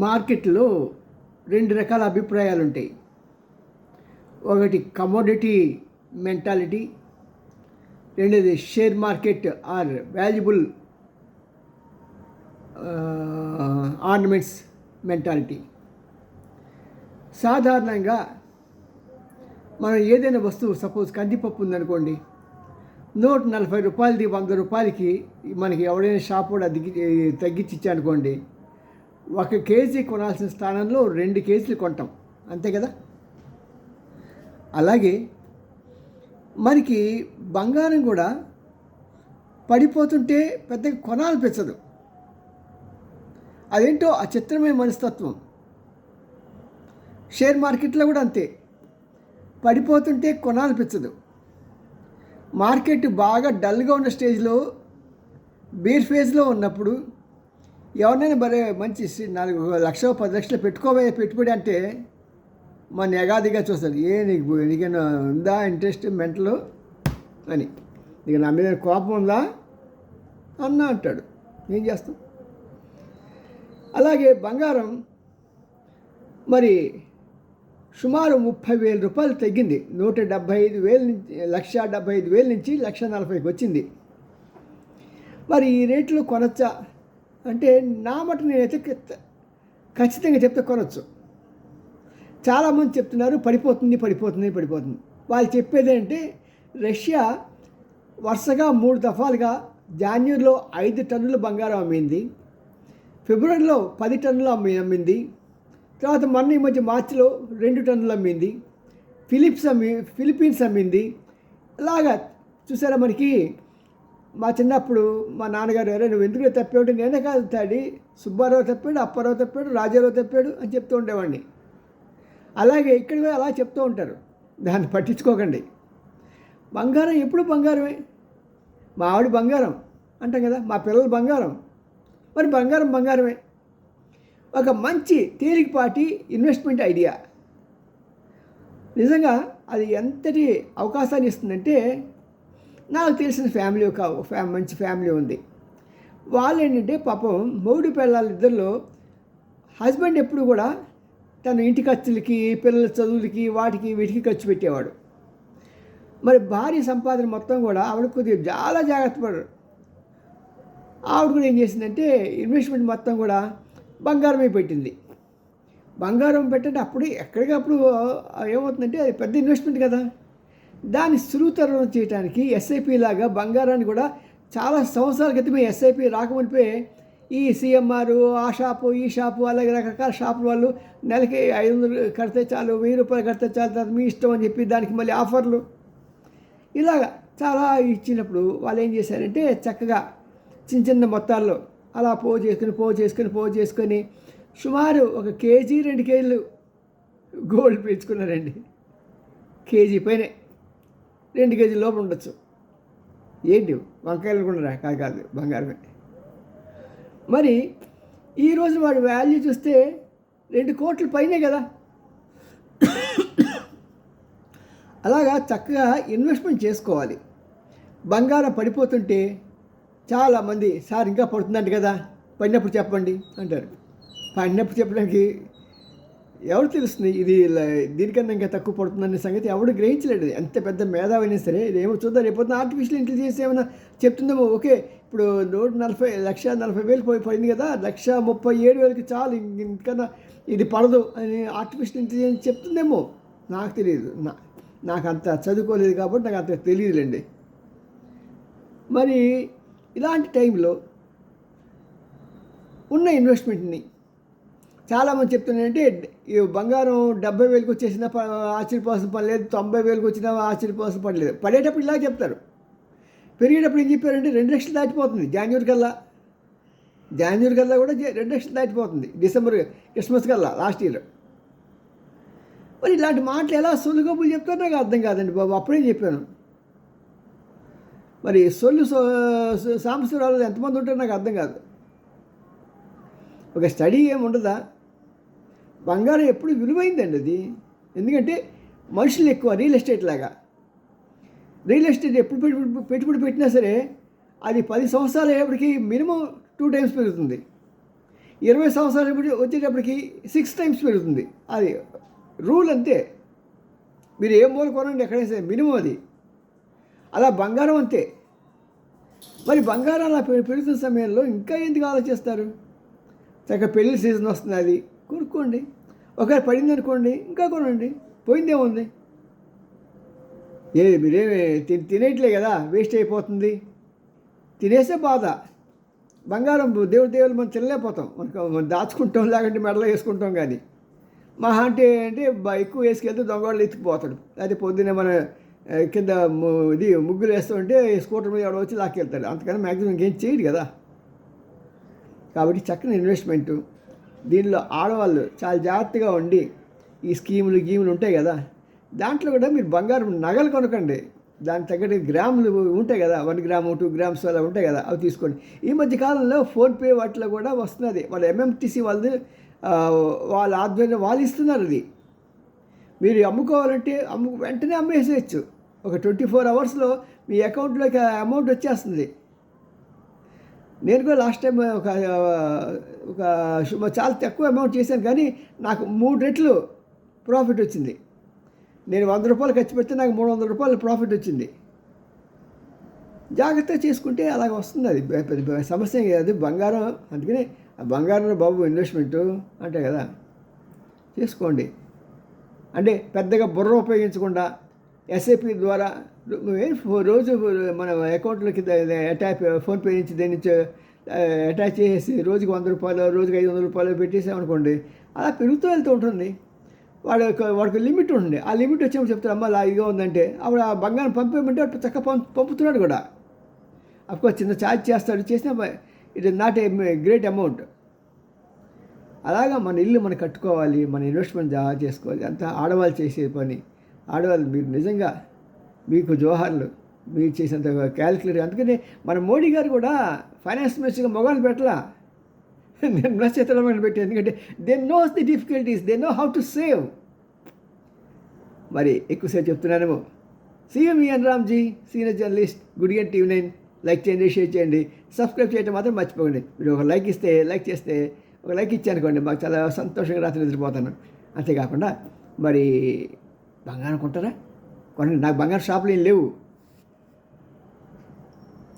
మార్కెట్లో రెండు రకాల అభిప్రాయాలు ఉంటాయి. ఒకటి కమోడిటీ మెంటాలిటీ, రెండోది share market or valuable ornaments mentality. సాధారణంగా మనం ఏదైనా వస్తువు, సపోజ్ కందిపప్పు ఉందనుకోండి, 140 రూపాయలది 100 రూపాయలకి మనకి ఎవరైనా షాప్ కూడా తగ్గించి ఇచ్చానుకోండి, 1 కేజీ కొనాల్సిన స్థానంలో 2 కేజీలు కొంటాం, అంతే కదా. అలాగే మనకి బంగారం కూడా పడిపోతుంటే పెద్దగా కొనాలనిపించదు. అదేంటో ఆ చిత్రమైన మనస్తత్వం. షేర్ మార్కెట్లో కూడా అంతే, పడిపోతుంటే కొనాలనిపించదు. మార్కెట్ బాగా డల్గా ఉన్న స్టేజ్లో, బేర్ ఫేజ్లో ఉన్నప్పుడు ఎవరినైనా మంచి 4 లక్షలు 10 లక్షలు పెట్టుకోబోయే పెట్టుబడి అంటే మన ఎగాదిగా చూస్తుంది. నీకైనా ఉందా ఇంట్రెస్ట్ మెంటలు అని, నీకు నా మీద కోపం ఉందా అన్న అంటాడు. ఏం చేస్తాం. అలాగే బంగారం మరి సుమారు 30,000 రూపాయలు తగ్గింది. 175,000 నుంచి 1,75,000 నుంచి 1,40,000కి వచ్చింది. మరి ఈ రేట్లో కొనొచ్చా అంటే నా మటు నేనైతే ఖచ్చితంగా చెప్తే కొనొచ్చు. చాలామంది చెప్తున్నారు పడిపోతుంది. వాళ్ళు చెప్పేది అంటే రష్యా వరుసగా 3 దఫాలుగా జాన్వరిలో 5 టన్నుల బంగారం అమ్మింది, ఫిబ్రవరిలో 10 టన్నులు అమ్మింది, తర్వాత మొన్న ఈ మధ్య మార్చిలో 2 టన్నులు అమ్మింది, ఫిలిప్పీన్స్ అమ్మింది. ఇలాగా చూసారా. మనకి మా చిన్నప్పుడు మా నాన్నగారు ఎవరైనా నువ్వు ఎందుకు తప్పాడు, నేనే కాదు తాడి, సుబ్బారావు తప్పాడు, అప్పారావు తప్పాడు, రాజారావు తప్పాడు అని చెప్తూ ఉండేవాడిని. అలాగే ఇక్కడ కూడా అలా చెప్తూ ఉంటారు. దాన్ని పట్టించుకోకండి. బంగారం ఎప్పుడు బంగారమే. మా ఆవిడ బంగారం అంటాం కదా, మా పిల్లలు బంగారం. మరి బంగారమే. ఒక మంచి తేలికపాటి ఇన్వెస్ట్మెంట్ ఐడియా. నిజంగా అది ఎంతటి అవకాశాన్ని ఇస్తుందంటే, నాకు తెలిసిన ఫ్యామిలీ మంచి ఫ్యామిలీ ఉంది. వాళ్ళు ఏంటంటే పాపం మొగుడు పిల్లలు ఇద్దరిలో హస్బెండ్ ఎప్పుడు కూడా తన ఇంటి ఖర్చులకి, పిల్లల చదువులకి, వీటికి ఖర్చు పెట్టేవాడు. మరి భార్య సంపాదన మొత్తం కూడా ఆవిడ కొద్దిగా చాలా జాగ్రత్త పడరు. ఆవిడ కూడా ఏం చేసిందంటే ఇన్వెస్ట్మెంట్ మొత్తం కూడా బంగారమే పెట్టింది. బంగారం పెట్టంటే అప్పుడు ఎక్కడికప్పుడు ఏమవుతుందంటే అది పెద్ద ఇన్వెస్ట్మెంట్ కదా. దాన్ని సులువుతరం చేయడానికి ఎస్ఐపి లాగా బంగారాన్ని కూడా చాలా సంవత్సరాల క్రితమే ఎస్ఐపి రాకమునిపే ఈ సిఎంఆర్, ఆ షాపు, ఈ షాపు, అలాగే రకరకాల షాపుల వాళ్ళు నెలకి 500 కడితే చాలు, 1000 రూపాయలు కడితే చాలు, తర్వాత మీ ఇష్టం అని చెప్పి దానికి మళ్ళీ ఆఫర్లు ఇలాగా చాలా ఇచ్చినప్పుడు వాళ్ళు ఏం చేశారంటే చక్కగా చిన్న మొత్తాల్లో అలా పోగు చేసుకొని సుమారు 1 కేజీ 2 కేజీలు గోల్డ్ పెంచుకున్నారండి. కేజీ పైనే 2 కేజీల లోపల ఉండొచ్చు. ఏంటి వంకాయలు కూడా కాదు, బంగారమే. మరి ఈరోజు వాడి వాల్యూ చూస్తే 2 కోట్ల పైనే కదా. అలాగా చక్కగా ఇన్వెస్ట్మెంట్ చేసుకోవాలి. బంగారం పడిపోతుంటే చాలామంది సార్ ఇంకా పడుతుందంట కదా, పడినప్పుడు చెప్పండి అంటారు. పడినప్పుడు చెప్పడానికి ఎవరు తెలుస్తుంది ఇది దీనికన్నా ఇంకా తక్కువ పడుతుందనే సంగతి ఎవడు గ్రహించలేడు. ఎంత పెద్ద మేధావి అయినా సరే ఇదేమో చూద్దాం, రేపొద్దున ఆర్టిఫిషియల్ ఇంటెలిజెన్స్ ఏమైనా చెప్తుందేమో. ఓకే, ఇప్పుడు 1,40,000 పడింది కదా, 1,37,000కి చాలు, ఇంకన్నా ఇది పడదు అని ఆర్టిఫిషియల్ ఇంటెలిజెన్స్ చెప్తుందేమో. నాకు తెలియదు, నాకు అంత చదువుకోలేదు కాబట్టి నాకు అంత తెలియదులేండి. మరి ఇలాంటి టైంలో ఉన్న ఇన్వెస్ట్మెంట్ని చాలామంది చెప్తున్నారంటే ఈ బంగారం 70,000కి వచ్చేసినా ఆశ్చర్యపోవాల్సిన పని లేదు, 90,000కి వచ్చినా ఆశ్చర్యపోవాల్సిన పని లేదు. పడేటప్పుడు ఇలా చెప్తారు, పెరిగేటప్పుడు ఏం చెప్పారంటే 2 లక్షలు దాటిపోతుంది. జాన్వరి కల్లా కూడా 2 లక్షలు దాటిపోతుంది. డిసెంబర్ క్రిస్మస్ కల్లా లాస్ట్ ఇయర్. మరి ఇలాంటి మాటలు ఎలా సొల్లుగోపులు చెప్తారో నాకు అర్థం కాదండి బాబు. అప్పుడే చెప్పాను. మరి సాంబశివరావు ఎంతమంది ఉంటారో నాకు అర్థం కాదు. ఒక స్టడీ ఏమి ఉండదా? బంగారం ఎప్పుడు విలువైందండి అది. ఎందుకంటే మనుషులు ఎక్కువ, రియల్ ఎస్టేట్ లాగా. రియల్ ఎస్టేట్ ఎప్పుడు పెట్టుబడి పెట్టినా సరే అది 10 సంవత్సరాలు అయ్యేప్పటికీ మినిమం 2 టైమ్స్ పెరుగుతుంది. 20 సంవత్సరాలు వచ్చేటప్పటికి 6 టైమ్స్ పెరుగుతుంది. అది రూల్ అంతే. మీరు ఏం మూల కొనండి ఎక్కడైనా సరే మినిమం అది. అలా బంగారం అంతే. మరి బంగారం అలా పెరుగుతున్న సమయంలో ఇంకా ఎందుకు ఆలోచిస్తారు? చక్కగా పెళ్లి సీజన్ వస్తుంది, అది కొనుక్కోండి. ఒకవేళ పడింది అనుకోండి ఇంకా కొనండి, పోయిందేముంది? మీరేమి తినేయట్లే కదా, వేస్ట్ అయిపోతుంది. తినేసే బాధ. బంగారం దేవుళ్ళు మనం తినలేకపోతాం, మనం దాచుకుంటాం, లేకుంటే మెడలో వేసుకుంటాం. కానీ మహా అంటే ఎక్కువ వేసుకెళ్తే దొంగవాళ్ళు ఎత్తుకుపోతాడు. అయితే పొద్దున్నే మన కింద ఇది ముగ్గులు వేస్తుంటే స్కూటర్ మీద ఎవడో వచ్చి లాక్కెళ్తాడు. అంతకన్నా మ్యాక్సిమం ఇంకేం చేయడు కదా. కాబట్టి చక్కని ఇన్వెస్ట్మెంటు. దీనిలో ఆడవాళ్ళు చాలా జాగ్రత్తగా ఉండి ఈ గీములు ఉంటాయి కదా, దాంట్లో కూడా మీరు బంగారం నగలు కొనకండి. దానికి తగ్గట్టు గ్రాములు ఉంటాయి కదా, 1 గ్రాము 2 గ్రామ్స్ అలా ఉంటాయి కదా, అవి తీసుకోండి. ఈ మధ్య కాలంలో ఫోన్పే వాటిలో కూడా వస్తున్నది. వాళ్ళ ఎంఎంటీసీ వాళ్ళ ఆధ్వర్యంలో వాళ్ళు ఇస్తున్నారు. అది మీరు అమ్ముకోవాలంటే వెంటనే అమ్మేసేయచ్చు. ఒక 24 అవర్స్లో మీ అకౌంట్లోకి అమౌంట్ వచ్చేస్తుంది. నేను కూడా లాస్ట్ టైం చాలా తక్కువ అమౌంట్ చేశాను, కానీ నాకు 3 రెట్లు ప్రాఫిట్ వచ్చింది. నేను 100 రూపాయలు ఖర్చు పెడితే నాకు 300 రూపాయలు ప్రాఫిట్ వచ్చింది. జాగ్రత్తగా చేసుకుంటే అలాగ వస్తుంది. అది పెద్ద సమస్య కాదు బంగారం. అందుకనే బంగారం బాబు ఇన్వెస్ట్మెంటు అంటే కదా, చేసుకోండి. అంటే పెద్దగా బుర్ర ఉపయోగించకుండా ఎస్ఐపి ద్వారా రోజు మన అకౌంట్లోకి ఫోన్పే నుంచి దేని నుంచి అటాచ్ చేసేసి రోజుకి 100 రూపాయలు, రోజుకి 500 రూపాయలు పెట్టేసామనుకోండి, అలా పెరుగుతూ వెళ్తూ ఉంటుంది. వాడికి లిమిట్ ఉంటుంది. ఆ లిమిట్ వచ్చేప్పుడు చెప్తారు, అమ్మ అలా ఇదిగా ఉందంటే అప్పుడు ఆ బంగారం పంపేయమంటే అటు చక్కగా పంపుతున్నాడు కూడా. అఫ్కోర్స్ చిన్న ఛార్జ్ చేస్తాడు, చేసినా it is not a great amount. అలాగా మన ఇల్లు మనం కట్టుకోవాలి, మన ఇన్వెస్ట్మెంట్ చేసుకోవాలి. అంతా ఆడవాళ్ళు చేసే పని. ఆడవాళ్ళు మీరు నిజంగా మీకు జోహార్లు, మీరు చేసేంత క్యాలిక్యులేటర్. అందుకని మన మోడీ గారు కూడా ఫైనాన్స్ మినిస్టర్గా మొగాలు పెట్టలా, నిర్మలా సీతారామన్ పెట్టి. ఎందుకంటే they knows the difficulties, they know how to save. మరి ఎక్కువసేపు చెప్తున్నానేమో. C M E N Ramji, senior journalist, గుడిగంట టీవీ9. లైక్ చేయండి, షేర్ చేయండి, సబ్స్క్రైబ్ చేయడం మాత్రం మర్చిపోకండి. మీరు ఒక లైక్ చేస్తే ఒక లైక్ ఇచ్చానుకోండి, మాకు చాలా సంతోషంగా రాత్రి నిద్రపోతాను. అంతేకాకుండా మరి బంగారం కొంటారా? నాకు బంగారం షాపులు ఏం లేవు.